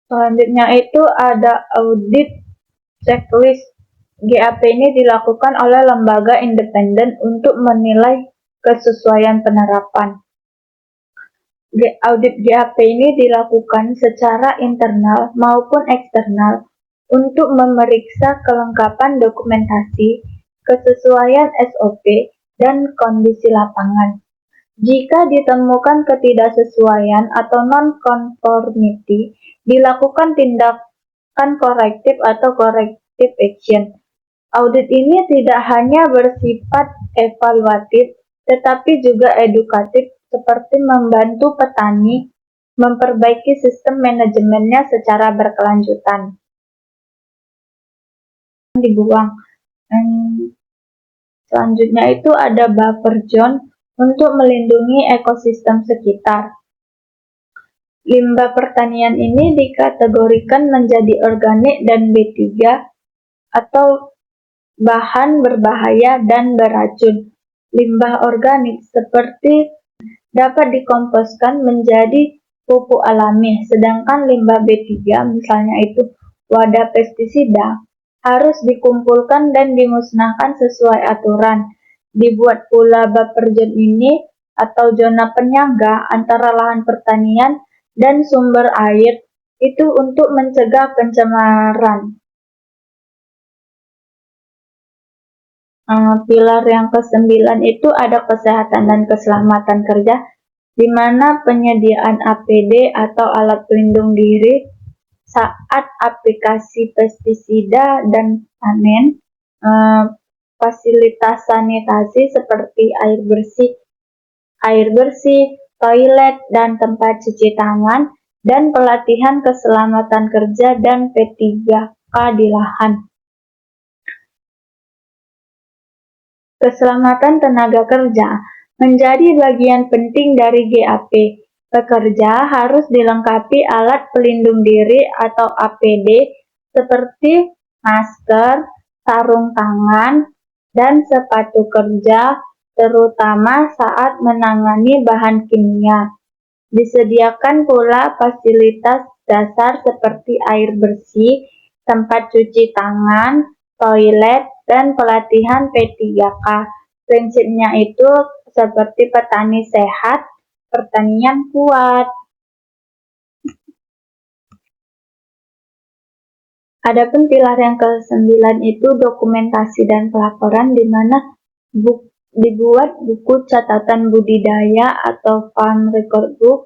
Selanjutnya itu ada audit checklist. GAP ini dilakukan oleh lembaga independen untuk menilai kesesuaian penerapan. Audit GAP ini dilakukan secara internal maupun eksternal untuk memeriksa kelengkapan dokumentasi, kesesuaian SOP, dan kondisi lapangan. Jika ditemukan ketidaksesuaian atau non-conformity, dilakukan tindakan korektif atau corrective action. Audit ini tidak hanya bersifat evaluatif, tetapi juga edukatif, seperti membantu petani memperbaiki sistem manajemennya secara berkelanjutan. Dibuang. Selanjutnya itu ada buffer zone untuk melindungi ekosistem sekitar. Limbah pertanian ini dikategorikan menjadi organik dan B3 atau bahan berbahaya dan beracun. Limbah organik seperti dapat dikomposkan menjadi pupuk alami, sedangkan limbah B3 misalnya itu wadah pestisida harus dikumpulkan dan dimusnahkan sesuai aturan. Dibuat pula buffer zone ini atau zona penyangga antara lahan pertanian dan sumber air itu untuk mencegah pencemaran. Pilar yang ke-9 itu ada kesehatan dan keselamatan kerja, di mana penyediaan APD atau alat pelindung diri saat aplikasi pestisida dan panen, fasilitas sanitasi seperti air bersih, toilet dan tempat cuci tangan, dan pelatihan keselamatan kerja dan P3K di lahan. Keselamatan tenaga kerja menjadi bagian penting dari GAP. Pekerja harus dilengkapi alat pelindung diri atau APD seperti masker, sarung tangan, dan sepatu kerja, terutama saat menangani bahan kimia. Disediakan pula fasilitas dasar seperti air bersih, tempat cuci tangan, toilet, dan pelatihan P3K. Prinsipnya itu seperti petani sehat, pertanian kuat. Adapun pilar yang ke-9 itu dokumentasi dan pelaporan, di mana dibuat buku catatan budidaya atau farm record book,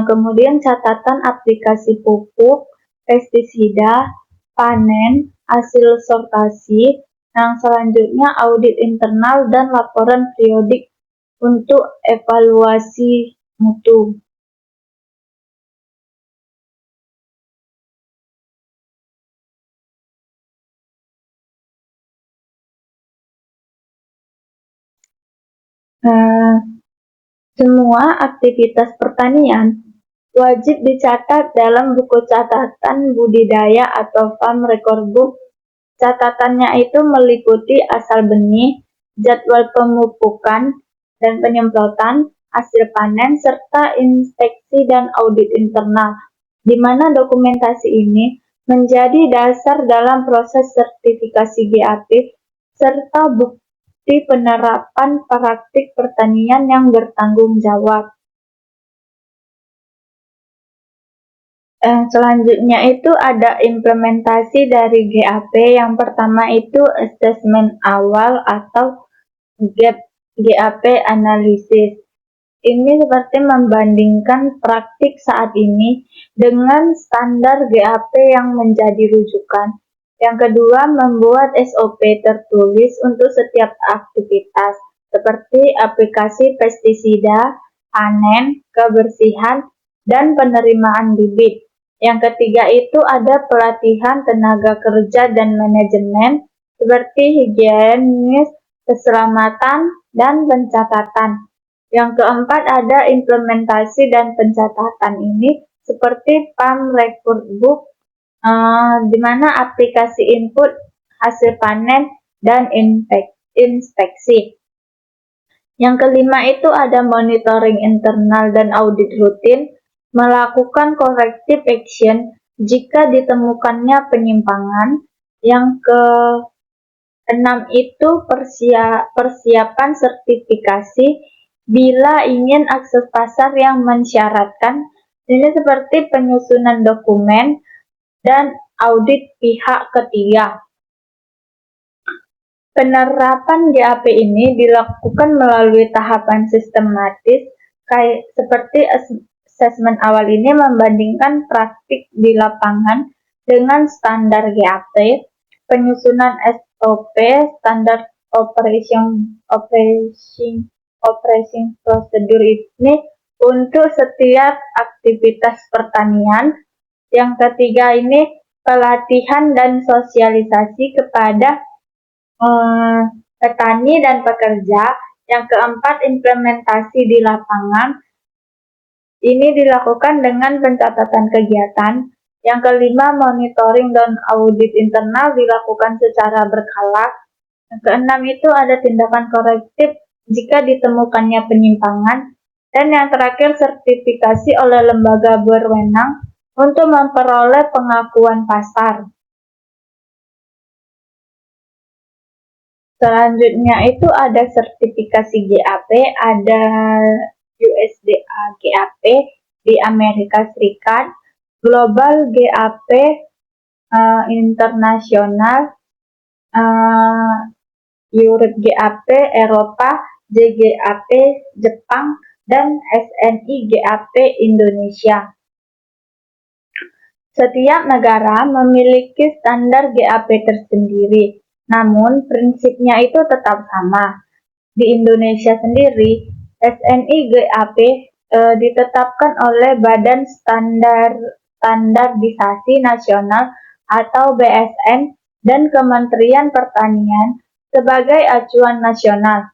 kemudian catatan aplikasi pupuk, pestisida, panen, hasil sortasi, yang selanjutnya audit internal dan laporan periodik untuk evaluasi mutu. Semua aktivitas pertanian wajib dicatat dalam buku catatan budidaya atau farm record book. Catatannya itu meliputi asal benih, jadwal pemupukan dan penyemprotan, hasil panen, serta inspeksi dan audit internal, di mana dokumentasi ini menjadi dasar dalam proses sertifikasi GAP serta bukti penerapan praktik pertanian yang bertanggung jawab. Selanjutnya itu ada implementasi dari GAP. Yang pertama itu asesmen awal atau GAP analisis. Ini seperti membandingkan praktik saat ini dengan standar GAP yang menjadi rujukan. Yang kedua, membuat SOP tertulis untuk setiap aktivitas, seperti aplikasi pestisida, panen, kebersihan, dan penerimaan bibit. Yang ketiga itu ada pelatihan tenaga kerja dan manajemen, seperti higienis, keselamatan, dan pencatatan. Yang keempat ada implementasi dan pencatatan ini seperti Farm Record Book, di mana aplikasi input hasil panen dan inspeksi. Yang kelima itu ada monitoring internal dan audit rutin, melakukan corrective action jika ditemukannya penyimpangan. Yang keenam itu persiapan sertifikasi bila ingin akses pasar yang mensyaratkan. Ini seperti penyusunan dokumen dan audit pihak ketiga. Penerapan GAP ini dilakukan melalui tahapan sistematis, seperti asesmen awal ini membandingkan praktik di lapangan dengan standar GAP, penyusunan SOP, standar operation prosedur ini untuk setiap aktivitas pertanian. Yang ketiga ini pelatihan dan sosialisasi kepada petani dan pekerja. Yang keempat, implementasi di lapangan. Ini dilakukan dengan pencatatan kegiatan. Yang kelima, monitoring dan audit internal dilakukan secara berkala. Yang keenam itu ada tindakan korektif jika ditemukannya penyimpangan. Dan yang terakhir, sertifikasi oleh lembaga berwenang untuk memperoleh pengakuan pasar. Selanjutnya itu ada sertifikasi GAP, ada USDA GAP di Amerika Serikat, Global GAP internasional, Europe GAP Eropa, JGAP Jepang, dan SNI GAP Indonesia. Setiap negara memiliki standar GAP tersendiri. Namun, prinsipnya itu tetap sama. Di Indonesia sendiri, SNI GAP ditetapkan oleh Badan Standarisasi Nasional atau BSN dan Kementerian Pertanian sebagai acuan nasional.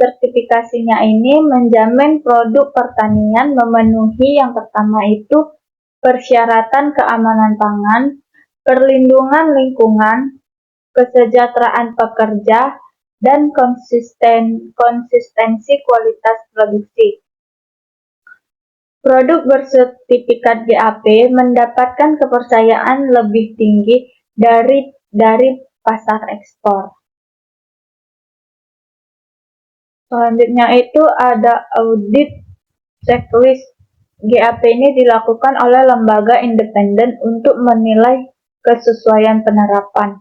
Sertifikasinya ini menjamin produk pertanian memenuhi yang pertama itu persyaratan keamanan pangan, perlindungan lingkungan, kesejahteraan pekerja, dan konsistensi kualitas produksi. Produk bersertifikat GAP mendapatkan kepercayaan lebih tinggi dari pasar ekspor. Selanjutnya itu ada audit checklist. GAP ini dilakukan oleh lembaga independen untuk menilai kesesuaian penerapan.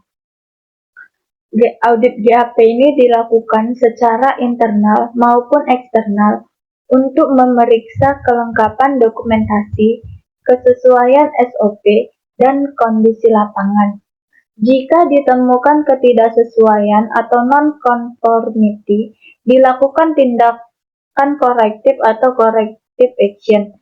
Audit GAP ini dilakukan secara internal maupun eksternal untuk memeriksa kelengkapan dokumentasi, kesesuaian SOP, dan kondisi lapangan. Jika ditemukan ketidaksesuaian atau non-conformity, dilakukan tindakan korektif atau corrective action.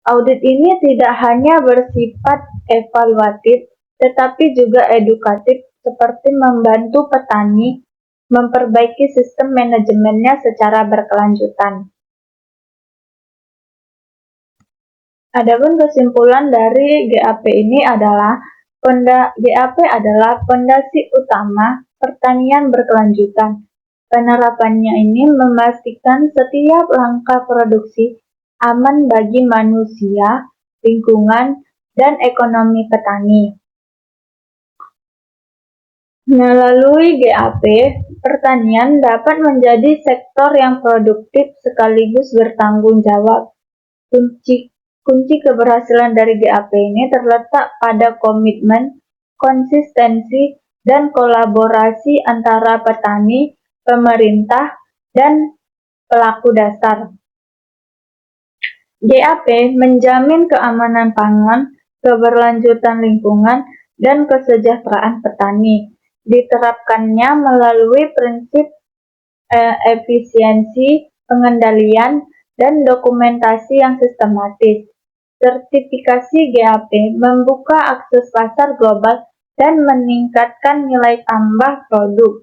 Audit ini tidak hanya bersifat evaluatif, tetapi juga edukatif, seperti membantu petani memperbaiki sistem manajemennya secara berkelanjutan. Adapun kesimpulan dari GAP ini adalah GAP adalah fondasi utama pertanian berkelanjutan. Penerapannya ini memastikan setiap langkah produksi aman bagi manusia, lingkungan, dan ekonomi petani. Melalui GAP, pertanian dapat menjadi sektor yang produktif sekaligus bertanggung jawab. Kunci keberhasilan dari GAP ini terletak pada komitmen, konsistensi, dan kolaborasi antara petani, pemerintah, dan pelaku dasar. GAP menjamin keamanan pangan, keberlanjutan lingkungan, dan kesejahteraan petani. Diterapkannya melalui prinsip efisiensi, pengendalian, dan dokumentasi yang sistematis. Sertifikasi GAP membuka akses pasar global dan meningkatkan nilai tambah produk.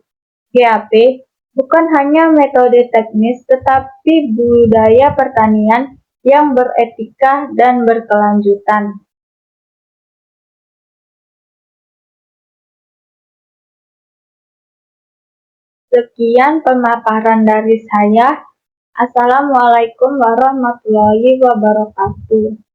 GAP bukan hanya metode teknis, tetapi budaya pertanian yang beretika dan berkelanjutan. Sekian pemaparan dari saya. Assalamualaikum warahmatullahi wabarakatuh.